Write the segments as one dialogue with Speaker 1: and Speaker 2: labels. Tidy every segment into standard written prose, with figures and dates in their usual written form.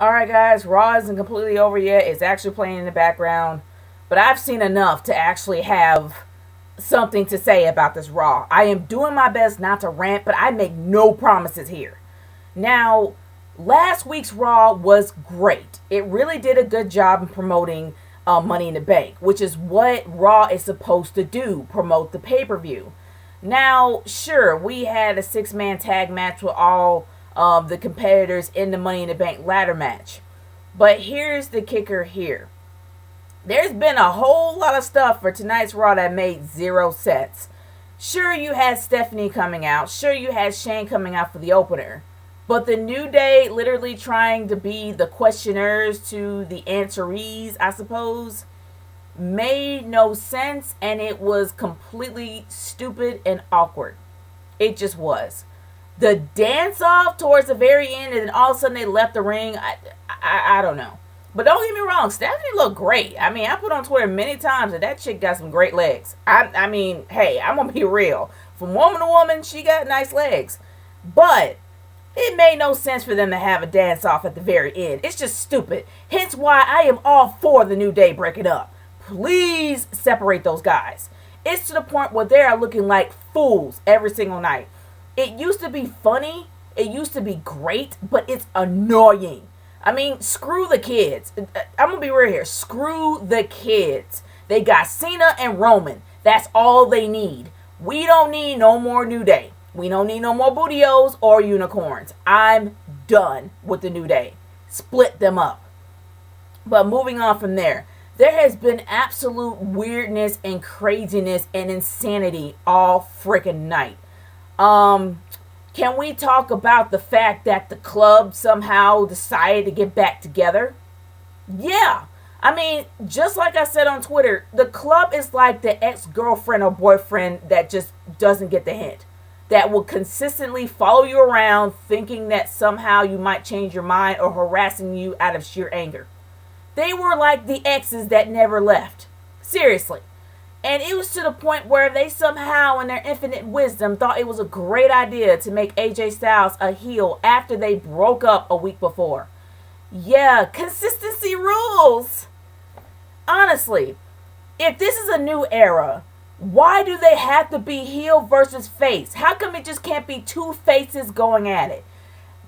Speaker 1: Alright, guys, Raw isn't completely over yet. It's actually playing in the background. But I've seen enough to actually have something to say about this Raw. I am doing my best not to rant, but I make no promises here. Now, last week's Raw was great. It really did a good job in promoting Money in the Bank, which is what Raw is supposed to do, promote the pay per view. Now, sure, we had a 6-man tag match with all the competitors in the Money in the Bank ladder match. But here's the kicker here. There's been a whole lot of stuff for tonight's Raw that made zero sense. Sure, you had Stephanie coming out. Sure, you had Shane coming out for the opener. But the New Day literally trying to be the questioners to the answerees, I suppose, made no sense, and it was completely stupid and awkward. It just was. The dance off towards the very end, and then all of a sudden they left the ring. I don't know. But don't get me wrong, Stephanie looked great. I mean, I put on Twitter many times that chick got some great legs. I mean, hey, I'm gonna be real. From woman to woman, she got nice legs. But it made no sense for them to have a dance off at the very end. It's just stupid. Hence why I am all for the New Day breaking up. Please separate those guys. It's to the point where they are looking like fools every single night. It used to be funny. It used to be great, but it's annoying. I mean, screw the kids. I'm going to be real here. Screw the kids. They got Cena and Roman. That's all they need. We don't need no more New Day. We don't need no more Bootios or unicorns. I'm done with the New Day. Split them up. But moving on from there. There has been absolute weirdness and craziness and insanity all freaking night. Can we talk about the fact that the club somehow decided to get back together? Yeah. I mean, just like I said on Twitter, the club is like the ex-girlfriend or boyfriend that just doesn't get the hint. That will consistently follow you around thinking that somehow you might change your mind or harassing you out of sheer anger. They were like the exes that never left. Seriously. And it was to the point where they somehow, in their infinite wisdom, thought it was a great idea to make AJ Styles a heel after they broke up a week before. Yeah, consistency rules. Honestly, if this is a new era, why do they have to be heel versus face? How come it just can't be two faces going at it?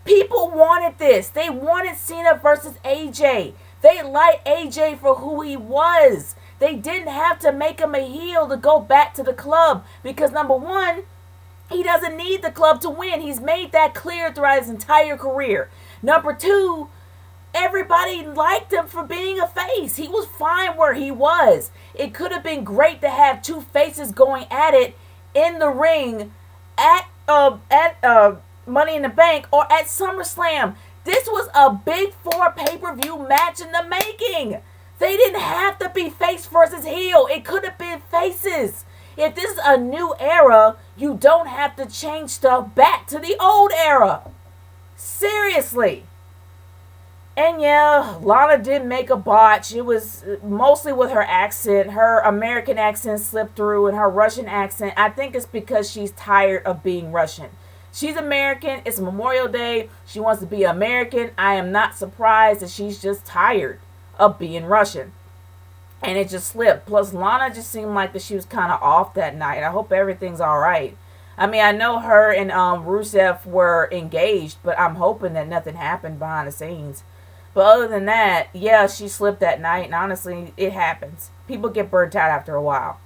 Speaker 1: People wanted this. They wanted Cena versus AJ. They liked AJ for who he was. They didn't have to make him a heel to go back to the club because, number one, he doesn't need the club to win. He's made that clear throughout his entire career. Number two, everybody liked him for being a face. He was fine where he was. It could have been great to have two faces going at it in the ring at Money in the Bank or at SummerSlam. This was a Big Four pay-per-view match in the making. They didn't have to be face versus heel. It could have been faces. If this is a new era, you don't have to change stuff back to the old era. Seriously. And yeah, Lana did make a botch. It was mostly with her accent. Her American accent slipped through and her Russian accent. I think it's because she's tired of being Russian. She's American. It's Memorial Day. She wants to be American. I am not surprised that she's just tired of being Russian. And it just slipped. Plus, Lana just seemed like that she was kind of off that night. I hope everything's all right. I mean, I know her and Rusev were engaged, but I'm hoping that nothing happened behind the scenes. But other than that, yeah, she slipped that night. And honestly, it happens. People get burnt out after a while.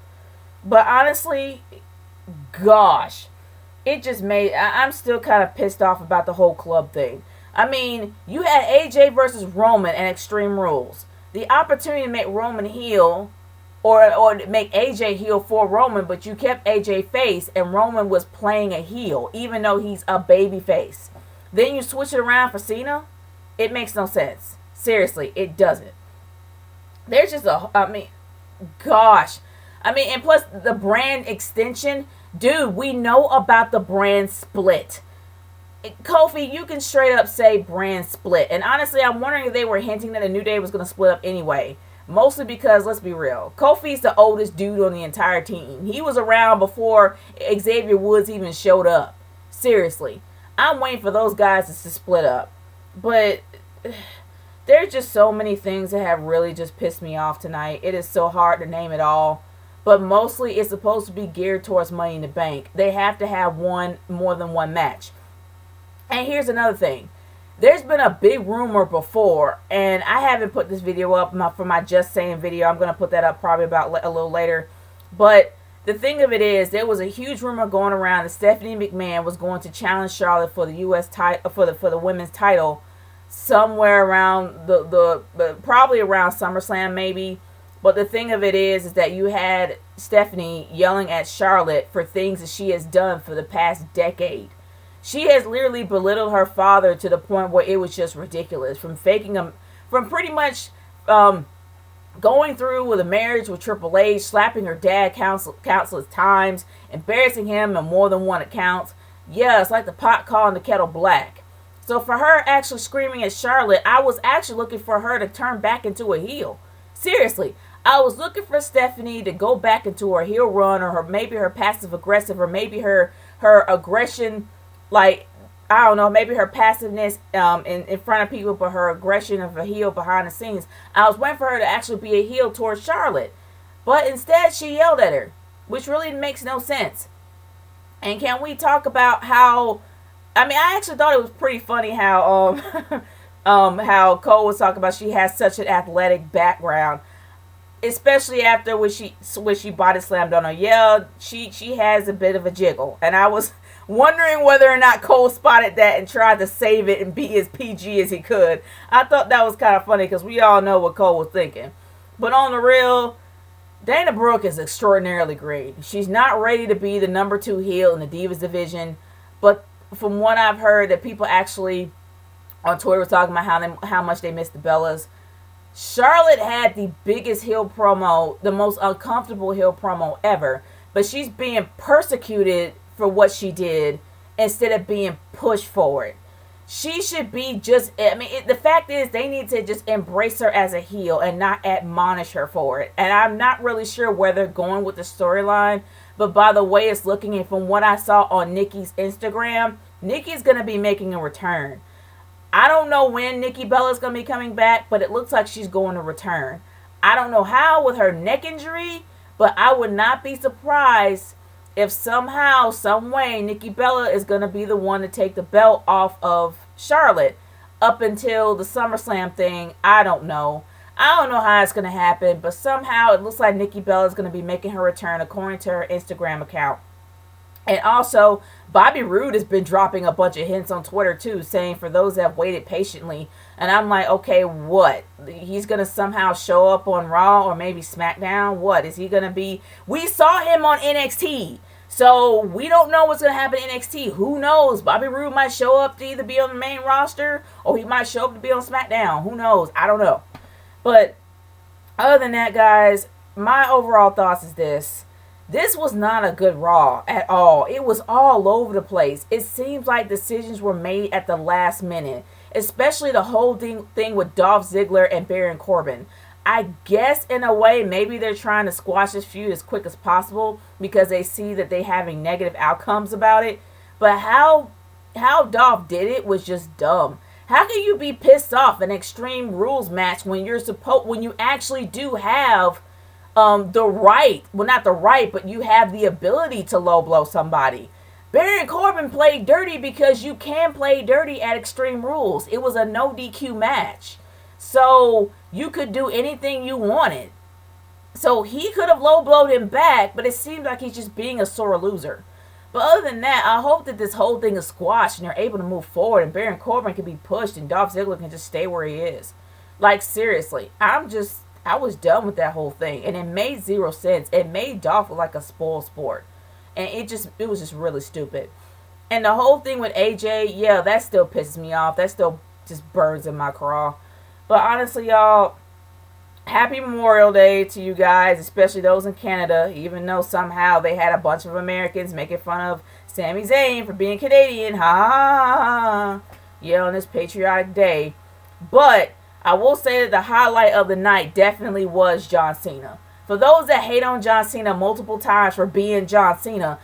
Speaker 1: But honestly, gosh, it just made... I'm still kind of pissed off about the whole club thing. I mean, you had AJ versus Roman and Extreme Rules. The opportunity to make Roman heel or make AJ heel for Roman, but you kept AJ face and Roman was playing a heel, even though he's a baby face. Then you switch it around for Cena? It makes no sense. Seriously, it doesn't. There's just gosh. I mean, and plus the brand extension. Dude, we know about the brand split. Kofi, you can straight up say brand split. And honestly, I'm wondering if they were hinting that a New Day was going to split up anyway. Mostly because, let's be real, Kofi's the oldest dude on the entire team. He was around before Xavier Woods even showed up. Seriously. I'm waiting for those guys to split up. But There's just so many things that have really just pissed me off tonight. It is so hard to name it all. But mostly it's supposed to be geared towards Money in the Bank. They have to have more than one match. And here's another thing. There's been a big rumor before, and I haven't put this video up for my Just Saying video. I'm going to put that up probably about a little later. But the thing of it is, there was a huge rumor going around that Stephanie McMahon was going to challenge Charlotte for the U.S. title, for the women's title, somewhere around probably around SummerSlam maybe. But the thing of it is that you had Stephanie yelling at Charlotte for things that she has done for the past decade. She has literally belittled her father to the point where it was just ridiculous. From pretty much going through with a marriage with Triple H, slapping her dad countless times, embarrassing him on more than one account. Yeah, it's like the pot calling the kettle black. So for her actually screaming at Charlotte, I was actually looking for her to turn back into a heel. Seriously, I was looking for Stephanie to go back into her heel run, or maybe her passive aggressive, or maybe her aggression, like, I don't know, maybe her passiveness in front of people, but her aggression of a heel behind the scenes. I was waiting for her to actually be a heel towards Charlotte. But instead, she yelled at her, which really makes no sense. And can we talk about how, I mean, I actually thought it was pretty funny how how Cole was talking about she has such an athletic background, especially after when she body slammed on her. Yeah, she has a bit of a jiggle, and I was wondering whether or not Cole spotted that and tried to save it and be as PG as he could. I thought that was kind of funny because we all know what Cole was thinking. But on the real, Dana Brooke is extraordinarily great. She's not ready to be the number 2 heel in the Divas division, but from what I've heard, that people actually on Twitter were talking about how much they missed the Bellas. Charlotte had the biggest heel promo, the most uncomfortable heel promo ever, but she's being persecuted for what she did instead of being pushed for it. She should be just, I mean, the fact is they need to just embrace her as a heel and not admonish her for it. And I'm not really sure where they're going with the storyline, but by the way it's looking, and from what I saw on Nikki's Instagram, Nikki's going to be making a return. I don't know when Nikki Bella's going to be coming back, but it looks like she's going to return. I don't know how with her neck injury, but I would not be surprised if somehow, some way, Nikki Bella is going to be the one to take the belt off of Charlotte up until the SummerSlam thing. I don't know. I don't know how it's going to happen, but somehow it looks like Nikki Bella is going to be making her return according to her Instagram account. And also, Bobby Roode has been dropping a bunch of hints on Twitter too, saying for those that have waited patiently. And I'm like, okay, what? He's going to somehow show up on Raw or maybe SmackDown? What? Is he going to be? We saw him on NXT. So we don't know what's going to happen in NXT. Who knows? Bobby Roode might show up to either be on the main roster or he might show up to be on SmackDown. Who knows? I don't know. But other than that, guys, my overall thoughts is this. This was not a good Raw at all. It was all over the place. It seems like decisions were made at the last minute, especially the whole thing with Dolph Ziggler and Baron Corbin. I guess in a way maybe they're trying to squash this feud as quick as possible because they see that they're having negative outcomes about it. But how Dolph did it was just dumb. How can you be pissed off an Extreme Rules match when you actually do have the right, well, not the right, but you have the ability to low blow somebody? Baron Corbin played dirty because you can play dirty at Extreme Rules. It was a no DQ match. So you could do anything you wanted. So he could have low blowed him back, but it seems like he's just being a sore loser. But other than that, I hope that this whole thing is squashed and they're able to move forward and Baron Corbin can be pushed and Dolph Ziggler can just stay where he is. Like, seriously, I was done with that whole thing, and it made zero sense. It made Dolph look like a spoiled sport, and it was just really stupid. And the whole thing with AJ, yeah, that still pisses me off. That still just burns in my craw. But honestly, y'all, happy Memorial Day to you guys, especially those in Canada, even though somehow they had a bunch of Americans making fun of Sami Zayn for being Canadian. Ha ha ha ha. Yeah, on this patriotic day. But I will say that the highlight of the night definitely was John Cena. For those that hate on John Cena multiple times for being John Cena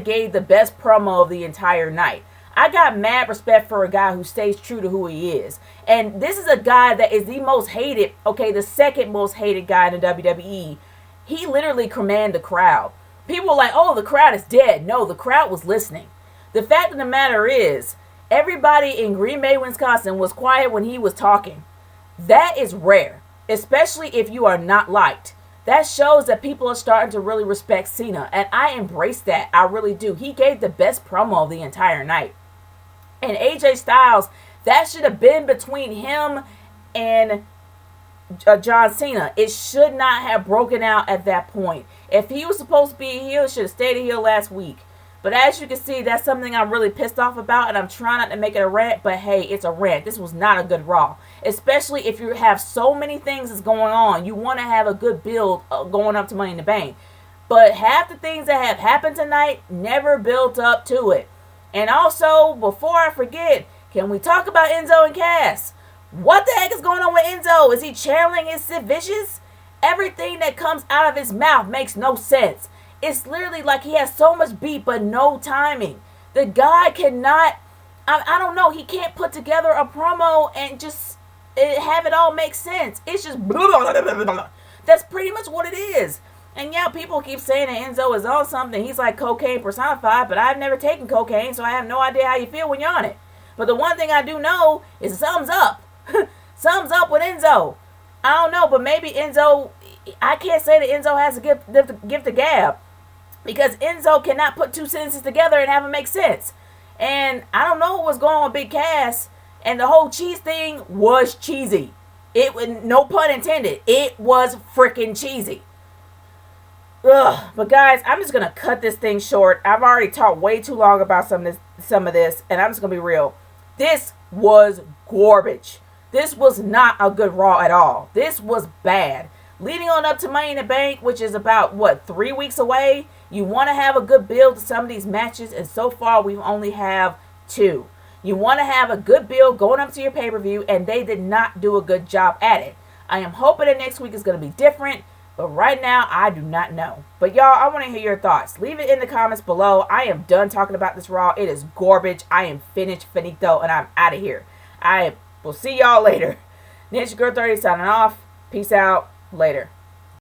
Speaker 1: gave the best promo of the entire night. I got mad respect for a guy who stays true to who he is. And this is a guy that is the most hated, okay, the second most hated guy in the WWE. He literally commanded the crowd. People were like, oh, the crowd is dead. No, the crowd was listening. The fact of the matter is, everybody in Green Bay, Wisconsin was quiet when he was talking. That is rare, especially if you are not liked. That shows that people are starting to really respect Cena, and I embrace that. I really do. He gave the best promo of the entire night. And AJ Styles, that should have been between him and John Cena. It should not have broken out at that point. If he was supposed to be a heel, should have stayed a heel last week. But as you can see, that's something I'm really pissed off about, and I'm trying not to make it a rant, but hey, it's a rant. This was not a good Raw. Especially if you have so many things that's going on. You want to have a good build going up to Money in the Bank. But half the things that have happened tonight never built up to it. And also, before I forget, can we talk about Enzo and Cass? What the heck is going on with Enzo? Is he channeling his Sid Vicious? Everything that comes out of his mouth makes no sense. It's literally like he has so much beat but no timing. The guy cannot, I don't know, he can't put together a promo and just have it all make sense. It's just blah, blah, blah, blah. That's pretty much what it is. And yeah, people keep saying that Enzo is on something. He's like cocaine personified, but I've never taken cocaine, so I have no idea how you feel when you're on it. But the one thing I do know is thumbs up. Thumbs up with Enzo. I don't know, but maybe Enzo, I can't say that Enzo has a gift of gab. Because Enzo cannot put two sentences together and have them make sense. And I don't know what was going on with Big Cass. And the whole cheese thing was cheesy. No pun intended. It was freaking cheesy. Ugh. But guys, I'm just going to cut this thing short. I've already talked way too long about some of this. And I'm just going to be real. This was garbage. This was not a good Raw at all. This was bad. Leading on up to Money in the Bank, which is about, 3 weeks away? You want to have a good build to some of these matches, and so far we only have 2. You want to have a good build going up to your pay-per-view, and they did not do a good job at it. I am hoping that next week is going to be different, but right now, I do not know. But y'all, I want to hear your thoughts. Leave it in the comments below. I am done talking about this Raw. It is garbage. I am finished, finito, and I'm out of here. I will see y'all later. Ninja Girl 30 signing off. Peace out. Later.